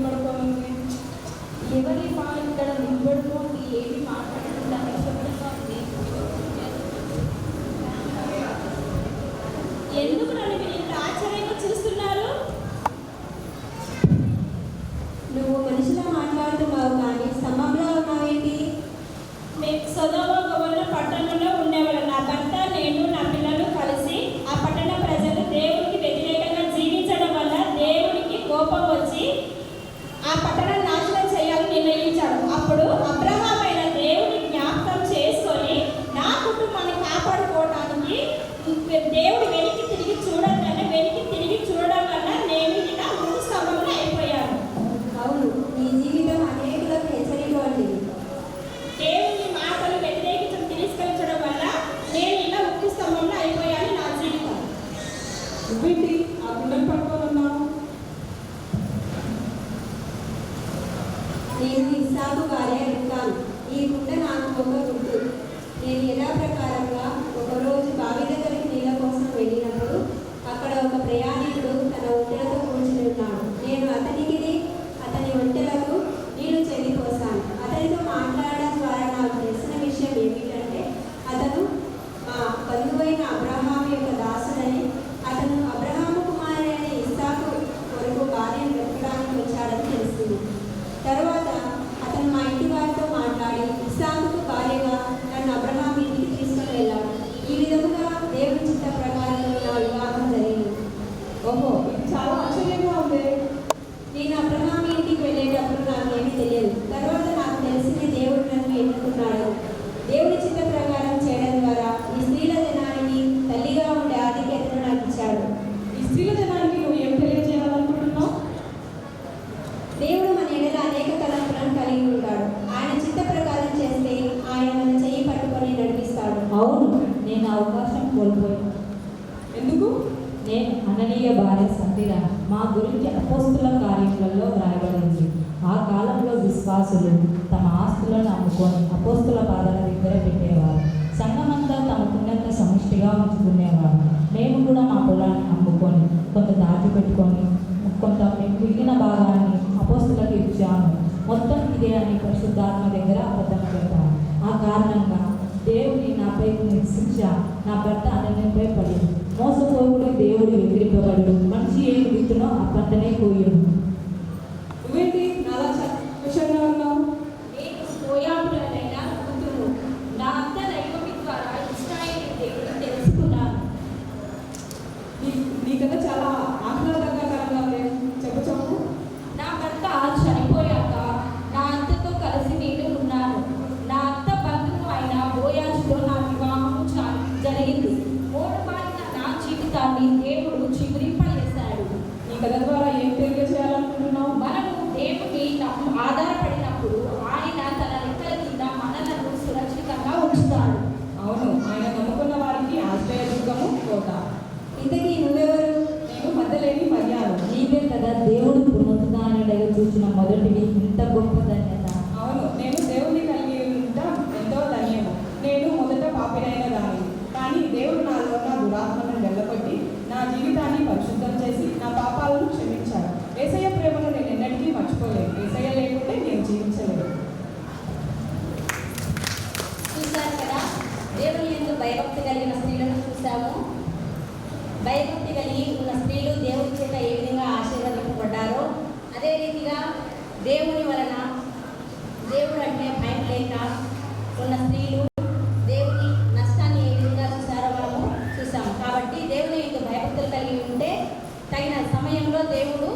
నిలబడుకోనుంది. ఎవరి ఇక్కడ నిలబడుకోండి, ఏమి మాట్లాడకుండా నిశ్శబ్దంగా ఉంది. ఎందుకు నన్ను మీరు ఇంత ఆశ్చర్యంగా చూస్తున్నారు? నువ్వు మనిషిలా మాట్లాడుతున్నావు కానీ స్తంభంలో ఉన్నావేంటి? మేము సొదొమ గొమొర్రా పట్టణంలో ఉండేవాళ్ళం. నా భర్త, నేను, నా పిల్లలు కలిసి ఆ పట్టణ ప్రజలు దేవునికి వ్యతిరేకంగా జీవించడం వల్ల దేవునికి కోపం వచ్చి ఆ పట్టణాన్ని నాశనం చేయాలని నిర్ణయించాడు. అప్పుడు అబ్రహాము అయిన దేవుని జ్ఞాపకం చేసుకొని నా కుటుంబాన్ని కాపాడుకోవడానికి దేవుడు వెనక్కి తిరిగి చూడడం వల్ల నేను ఇలా ముందు స్తంభంలో అయిపోయాను. అవును, నీ జీవితం అనేకులకు హెచ్చరిక వంటిది. దేవుని మాటలు వ్యతిరేకించడం తిరస్కరించడం వల్ల నేను ఇలా ఉక్కు స్తంభంలో అయిపోయాను నా జీవితం. నువ్వేంటి ఆ కుండను పట్టుకోనున్నావు? నేను ఇస్సాకు భార్య రిబ్కాను. ఈ కుండ నాకు ఒక గుర్తు. నేను యథాప్రకారంగా ఒకరోజు బావి దగ్గరికి నీళ్ళ కోసం వెళ్ళినప్పుడు అక్కడ ఒక ప్రయాణికుడు తన ఒంటెలతో కూర్చుని ఉన్నాడు. నేను అతని ఒంటెలకు నీళ్లు చెల్లిపోసాను. అతనితో మాట్లాడడం ద్వారా నాకు తెలిసిన విషయం ఏమిటంటే అతను మా బంధువైన అబ్రహాము యొక్క దాసుడని, అతను అబ్రహాము కుమారుడైన ఇస్సాకు కొరకు భార్యను వెతకడానికి వచ్చాడని తెలిసింది. తరువాత అతను మా ఇంటి వారితో మాట్లాడి ఇస్సాకుకు భార్యగా నన్ను అబ్రహాము ఇంటికి తీసుకుని వెళ్ళాడు. ఈ విధముగా దేవుని చిత్త ప్రకారంలో నా వివాహం జరిగింది. ఓహో, ఇది చాలా ఆశ్చర్యంగా ఉంది. నేను అబ్రహాము ఇంటికి వెళ్ళేటప్పుడు నాకేమీ తెలియదు. తర్వాత నాకు తెలిసింది దేవుడు నన్ను ఎన్నుకున్నాడు. దేవుని చిత్త ప్రకారం చేయడం ద్వారా ఈ స్త్రీల జనానికి తల్లిగా ఉండే ఆధిక్యతను నాకు ఇచ్చాడు. ఈ స్త్రీల జనానికి నువ్వు ఏం తెలియజేయాలనుకుంటున్నావు? దేవుడు మన ఎడల అనేక తలంపులను కలిగి ఉంటాడు. ఆయన చిత్త ప్రకారం చేస్తే ఆయన మన చెయ్యి పట్టుకొని నడిపిస్తాడు. అవును, నేను అవకాశం కోల్పోయాను. ఎందుకు? నేను అననీయ భార్య సఫీరా. మా గురించి అపోస్తుల కార్యములలో వ్రాయబడింది. ఆ కాలంలో విశ్వాసులు తమ ఆస్తులను అమ్ముకొని అపోస్తుల పాదాల దగ్గర పెట్టేవారు. సంఘమంతా తమకున్నంత సమిష్టిగా ఉంచుకునేవారు. మేము కూడా మా పొలాన్ని అమ్ముకొని కొంత దాచిపెట్టుకొని కొంత మిగిలిన భాగాన్ని అపోస్తులకు ఇచ్చాము. మొత్తం ఇదే అని పరిశుద్ధాత్మ దగ్గర అబద్ధం పెట్టాను. ఆ కారణంగా దేవుని నాపై శిక్ష నా భర్త అనన్యపై పడింది. మోసపోకుడు దేవుడు ఎగిరిపోగలడు. మనిషి ఏం విత్తునో ఆ పంటనే కోయడు. నువ్వేంటి నాలా సంతోషంగా ఉన్నావు? నేను మోయాబులనైన కూతురు. నా అత్త నయోమి ద్వారా ఇశ్రాయేలు దేవుడు తెలుసుకున్నాను. నీకన్నా చాలా ఆహ్లాదకరంగా ఉంది. చెప్పు. నా భర్త చనిపోయాక నా అత్తతో కలిసి నేను ఉన్నాను. నా అత్త బంధువు అయిన బోయాజుతో నా వివాహం జరిగింది. మోడబారిన నా జీవితాన్ని దేవుడు చిగురింపజేశాడు. నీ కథ ద్వారా ఏం తెలియజేయాలనుకుంటున్నావు? మనము దేవుని ఆధారపడినప్పుడు ఆయన తన రెక్కల కింద మనలను సురక్షితంగా ఉంచుతాడు. అవును, ఆయన నమ్ముకున్న వారికి ఆశ్రయదుర్గము కోట. ఇంతకీ నువ్వెవరు? నేను మధ్యలేని మర్యాద. నీవే కదా దేవుడు పునరుద్ధానుడిగా చూసిన మొదటివి. ఇంత గొప్ప ధన్యత. అవును, నేను దేవుని కలిగి ఉండటం ఎంతో ధన్యము. నేను మొదట పాపినైన దాన్ని, కానీ దేవుడు నాలో ఉన్న దురాత్మను వెళ్ళగొట్టి నా జీవితాన్ని పరిశుద్ధం చేసి నా పాపాలను క్షమించాడు. యేసయ్య ప్రేమను నేను ఎన్నటికీ మర్చిపోలేదు. యేసయ్య లేకుంటే నేను జీవించలేదు. చూశారు కదా, దేవుని యందు భయభక్తి కలిగిన స్త్రీలను చూశాము. భయభక్తి కలిగి ఉన్న స్త్రీలు దేవుని చేత ఏ విధంగా ఆశీర్వదింపబడ్డారో అదే రీతిగా దేవుని వలన దేవుడు అంటే భయం లేక ఉన్న స్త్రీలు దేవుని నష్టాన్ని ఏ విధంగా చూశారో మనము చూసాము. కాబట్టి దేవుని యొక్క భయభక్తులు కలిగి ఉంటే తగిన సమయంలో దేవుడు